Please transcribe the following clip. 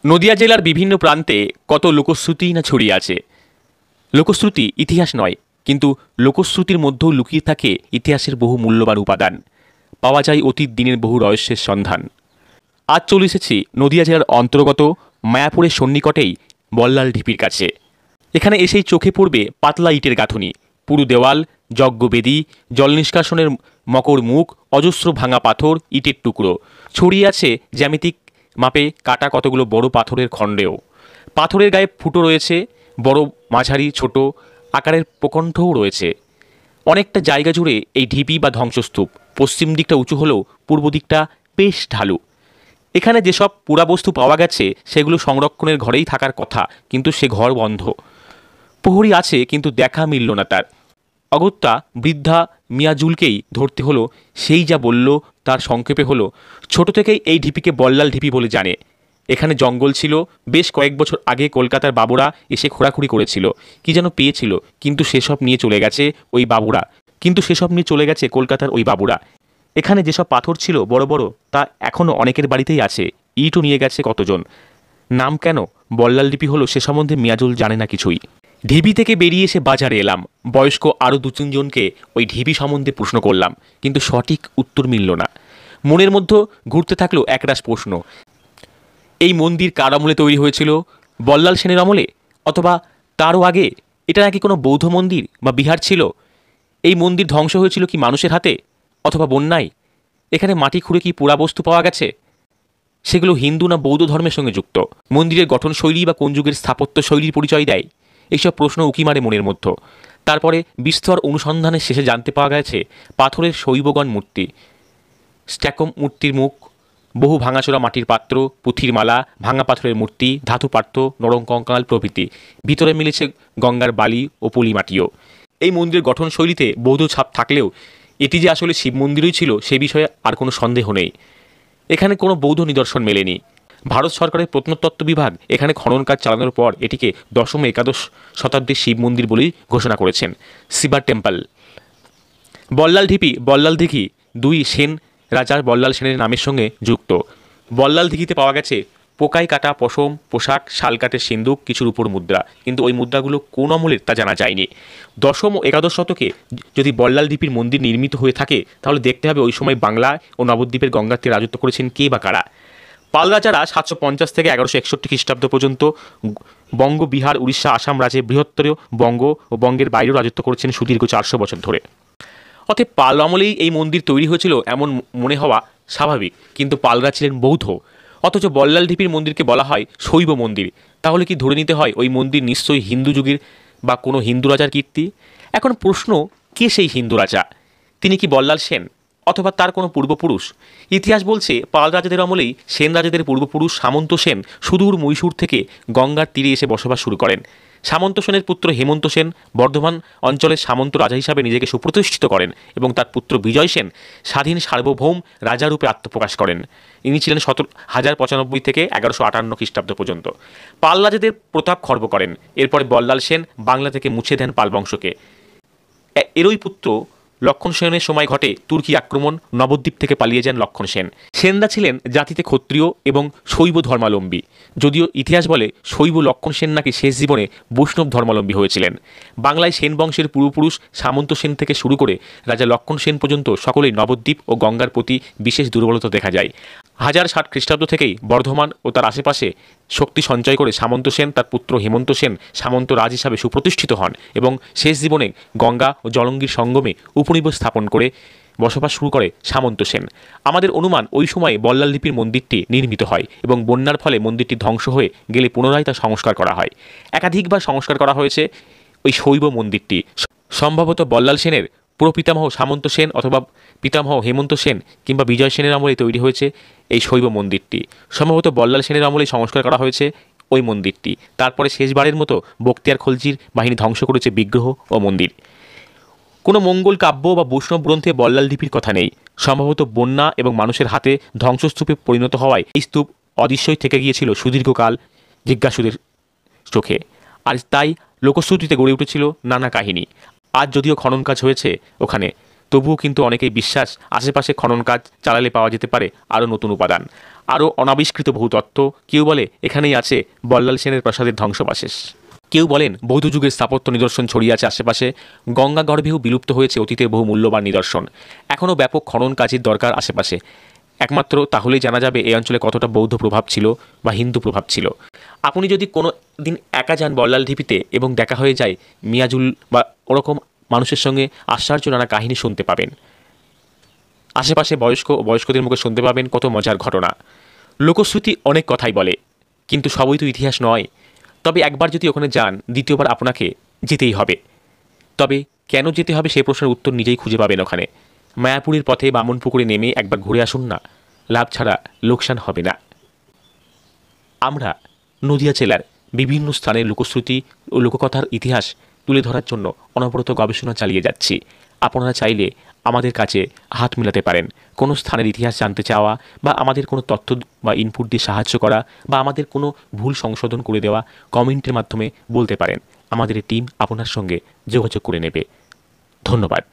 নদিয়া জেলার বিভিন্ন প্রান্তে কত লোকশ্রুতিই না ছড়িয়ে আছে। লোকশ্রুতি ইতিহাস নয়, কিন্তু লোকশ্রুতির মধ্যেও লুকিয়ে থাকে ইতিহাসের বহু মূল্যবান উপাদান। পাওয়া যায় অতীত দিনের বহু রহস্যের সন্ধান। আজ চলে এসেছি নদিয়া জেলার অন্তর্গত মায়াপুরের সন্নিকটেই বল্লাল ঢিপির কাছে। এখানে এসেই চোখে পড়বে পাতলা ইটের গাঁথুনি, পুরু দেওয়াল, যজ্ঞবেদী, জল নিষ্কাশনের মকর মুখ, অজস্র ভাঙা পাথর, ইটের টুকরো ছড়িয়ে আছে জ্যামিতিক মাপে কাটা কতগুলো বড় পাথরের খণ্ডেও। পাথরের গায়ে ফুটো রয়েছে, বড়, মাঝারি, ছোট আকারের প্রকণ্ঠও রয়েছে। অনেকটা জায়গা জুড়ে এই ঢিপি বা ধ্বংসস্তূপ। পশ্চিম দিকটা উঁচু হলেও পূর্ব দিকটা বেশ ঢালু। এখানে যেসব পুরাবস্তু পাওয়া গেছে সেগুলো সংরক্ষণের ঘরেই থাকার কথা, কিন্তু সে ঘর বন্ধ। প্রহরী আছে, কিন্তু দেখা মিলল না তার। অগত্যা বৃদ্ধা মিয়াজুলকেই ধরতে হলো। সেই যা বলল তার সংক্ষেপে হলো, ছোট থেকেই এই ঢিপিকে বল্লাল ঢিপি বলে জানে। এখানে জঙ্গল ছিল, বেশ কয়েক বছর আগে কলকাতার বাবুরা এসে খোঁড়াখুড়ি করেছিল, কি যেন পেয়েছিল, কিন্তু সেসব নিয়ে চলে গেছে কলকাতার ওই বাবুরা। এখানে যেসব পাথর ছিল বড় বড়, তা এখনও অনেকের বাড়িতেই আছে। ইটও নিয়ে গেছে কতজন। নাম কেন বল্লাল ঢিপি হলো সে সম্বন্ধে মিয়াজুল জানে না কিছুই। ঢিবি থেকে বেরিয়ে এসে বাজারে এলাম। বয়স্ক আরও 2-3 জনকে ওই ঢিবি সম্বন্ধে প্রশ্ন করলাম, কিন্তু সঠিক উত্তর মিলল না। মনের মধ্যে ঘুরতে থাকলো একরাশ প্রশ্ন। এই মন্দির কার আমলে তৈরি হয়েছিল? বল্লাল সেনের আমলে, অথবা তারও আগে? এটা নাকি কোনো বৌদ্ধ মন্দির বা বিহার ছিল? এই মন্দির ধ্বংস হয়েছিল কি মানুষের হাতে, অথবা বন্যায়? এখানে মাটি খুঁড়ে কি পুরাবস্তু পাওয়া গেছে? সেগুলো হিন্দু না বৌদ্ধ ধর্মের সঙ্গে যুক্ত? মন্দিরের গঠনশৈলী বা কোন যুগের স্থাপত্য শৈলীর পরিচয় দেয়? এইসব প্রশ্ন উকি মারে মনের মধ্যে। তারপরে বিস্তর অনুসন্ধানের শেষে জানতে পাওয়া গেছে পাথরের শৈবগণ মূর্তি, স্ট্যাকম মূর্তির মুখ, বহু ভাঙাচোরা মাটির পাত্র, পুঁথির মালা, ভাঙা পাথরের মূর্তি, ধাতু পাত্র, নরম কঙ্কাল প্রভৃতি। ভিতরে মিলেছে গঙ্গার বালি ও পলি মাটিও। এই মন্দিরের গঠনশৈলীতে বৌদ্ধ ছাপ থাকলেও এটি যে আসলে শিব মন্দিরই ছিল সে বিষয়ে আর কোনো সন্দেহ নেই। এখানে কোনো বৌদ্ধ নিদর্শন মেলেনি। ভারত সরকারের প্রত্নতত্ত্ব বিভাগ এখানে খনন কাজ চালানোর পর এটিকে 10ম-11শ শতাব্দীর শিব মন্দির বলেই ঘোষণা করেছেন। শিবা টেম্পল। বল্লাল ঢিপি, বল্লাল দিঘি 2 সেন রাজার বল্লাল সেনের নামের সঙ্গে যুক্ত। বল্লাল দিঘিতে পাওয়া গেছে পোকায় কাটা পশম, পোশাক, শালকাঠের সিন্দুক, কিছুর উপর মুদ্রা, কিন্তু ওই মুদ্রাগুলো কোন আমলের তা জানা যায়নি। 10ম ও 11শ শতকে যদি বল্লাল ঢিপির মন্দির নির্মিত হয়ে থাকে, তাহলে দেখতে হবে ওই সময় বাংলা ও নবদ্বীপের গঙ্গাতে রাজত্ব করেছেন কে বা কারা। পাল রাজারা 750 থেকে 1161 খ্রিস্টাব্দ পর্যন্ত বঙ্গ, বিহার, উড়িষ্যা, আসাম রাজ্যে বৃহত্তর বঙ্গ ও বঙ্গের বাইরেও রাজত্ব করেছেন সুদীর্ঘ 400 বছর ধরে। অতএব পাল আমলেই এই মন্দির তৈরি হয়েছিল এমন মনে হওয়া স্বাভাবিক, কিন্তু পালরা ছিলেন বৌদ্ধ। অথচ বল্লাল ঢিপির মন্দিরকে বলা হয় শৈব মন্দির। তাহলে কি ধরে নিতে হয় ওই মন্দির নিশ্চয়ই হিন্দু যুগের বা কোনো হিন্দু রাজার কীর্তি? এখন প্রশ্ন, কে সেই হিন্দু রাজা? তিনি কি বল্লাল সেন, অথবা তার কোনো পূর্বপুরুষ? ইতিহাস বলছে পাল রাজাদের আমলেই সেন রাজাদের পূর্বপুরুষ সামন্ত সেন সুদূর মহীশূর থেকে গঙ্গার তীরে এসে বসবাস শুরু করেন। সামন্ত সেনের পুত্র হেমন্ত সেন বর্ধমান অঞ্চলের সামন্ত রাজা হিসাবে নিজেকে সুপ্রতিষ্ঠিত করেন এবং তার পুত্র বিজয় সেন স্বাধীন সার্বভৌম রাজারূপে আত্মপ্রকাশ করেন। ইনি ছিলেন 1095 থেকে 1158 খ্রিস্টাব্দ পর্যন্ত। পাল রাজাদের প্রতাপ খর্ব করেন। এরপরে বল্লাল সেন বাংলা থেকে মুছে দেন পাল বংশকে। এরই পুত্র লক্ষণ সেনের সময় ঘটে তুর্কি আক্রমণ। নবদ্বীপ থেকে পালিয়ে যান লক্ষণ সেন। সেনরা ছিলেন জাতিতে ক্ষত্রিয় এবং শৈব ধর্মাবলম্বী, যদিও ইতিহাস বলে শৈব লক্ষণ সেন নাকি শেষ জীবনে বৈষ্ণব ধর্মাবলম্বী হয়েছিলেন। বাংলায় সেন বংশের পূর্বপুরুষ সামন্ত সেন থেকে শুরু করে রাজা লক্ষণ সেন পর্যন্ত সকলেই নবদ্বীপ ও গঙ্গার প্রতি বিশেষ দুর্বলতা দেখা যায়। 1060 খ্রিস্টাব্দ থেকেই বর্ধমান ও তার আশেপাশে শক্তি সঞ্চয় করে সামন্ত সেন তার পুত্র হেমন্ত সেন সামন্ত রাজ হিসাবে সুপ্রতিষ্ঠিত হন এবং শেষ জীবনে গঙ্গা ও জলঙ্গির সঙ্গমে উপনিবেশ স্থাপন করে বসবাস শুরু করে সামন্ত সেন। আমাদের অনুমান ওই সময়ে বল্লাল ঢিপির মন্দিরটি নির্মিত হয় এবং বন্যার ফলে মন্দিরটি ধ্বংস হয়ে গেলে পুনরায় তা সংস্কার করা হয়। একাধিকবার সংস্কার করা হয়েছে ওই শৈব মন্দিরটি। সম্ভবত বল্লাল সেনের পুরপিতামহ সামন্ত সেন অথবা পিতামহ হেমন্ত সেন কিংবা বিজয় সেনের আমলে তৈরি হয়েছে এই শৈব মন্দিরটি। সম্ভবত বল্লাল সেনের আমলে সংস্কার করা হয়েছে ওই মন্দিরটি। তারপরে শেষবারের মতো বখতিয়ার খলজির বাহিনী ধ্বংস করেছে বিগ্রহ ও মন্দির। কোনো মঙ্গল কাব্য বা বৈষ্ণব গ্রন্থে বল্লাল ঢিপির কথা নেই। সম্ভবত বন্যা এবং মানুষের হাতে ধ্বংসস্তূপে পরিণত হওয়ায় এই স্তূপ অদৃশ্যই থেকে গিয়েছিল সুদীর্ঘকাল জিজ্ঞাসুদের চোখে। আর তাই লোকশ্রুতিতে গড়ে উঠেছিল নানা কাহিনী। আজ যদিও খনন কাজ হয়েছে ওখানে, তবুও কিন্তু অনেকেই বিশ্বাস আশেপাশে খনন কাজ চালালে পাওয়া যেতে পারে আরও নতুন উপাদান। আরও অনাবিষ্কৃত বহু তত্ত্ব। কেউ বলে এখানেই আছে বল্লাল সেনের প্রাসাদের ধ্বংসাবশেষ, কেউ বলেন বৌদ্ধ যুগের স্থাপত্য নিদর্শন ছড়িয়ে আছে আশেপাশে, গঙ্গা গর্ভেও বিলুপ্ত হয়েছে অতীতের বহু মূল্যবান নিদর্শন। এখনও ব্যাপক খনন কাজের দরকার আশেপাশে। একমাত্র তাহলেই জানা যাবে এই অঞ্চলে কতটা বৌদ্ধ প্রভাব ছিল বা হিন্দু প্রভাব ছিল। আপনি যদি কোনো দিন একা যান বল্লাল ঢিপিতে এবং দেখা হয়ে যায় মিয়াজুল বা ওরকম মানুষের সঙ্গে আশ্চর্য নানা কাহিনী শুনতে পাবেন। আশেপাশে বয়স্কদের মুখে শুনতে পাবেন কত মজার ঘটনা। লোকশ্রুতি অনেক কথাই বলে, কিন্তু সবই তো ইতিহাস নয়। তবে একবার যদি ওখানে যান, দ্বিতীয়বার আপনাকে যেতেই হবে। তবে কেন যেতে হবে সেই প্রশ্নের উত্তর নিজেই খুঁজে পাবেন ওখানে। মায়াপুরের পথে বামনপুকুরে নেমে একবার ঘুরে আসুন না, লাভ ছাড়া লোকসান হবে না। আমরা নদিয়া জেলার বিভিন্ন স্থানের লোকশ্রুতি ও লোককথার ইতিহাস তুলে ধরার জন্য অনবরত গবেষণা চালিয়ে যাচ্ছি। আপনারা চাইলে আমাদের কাছে হাত মেলাতে পারেন। কোনো স্থানের ইতিহাস জানতে চাওয়া বা আমাদের কোনো তথ্য বা ইনপুট দিয়ে সাহায্য করা বা আমাদের কোনো ভুল সংশোধন করে দেওয়া কমেন্টের মাধ্যমে বলতে পারেন। আমাদের টিম আপনার সঙ্গে যোগাযোগ করে নেবে। ধন্যবাদ।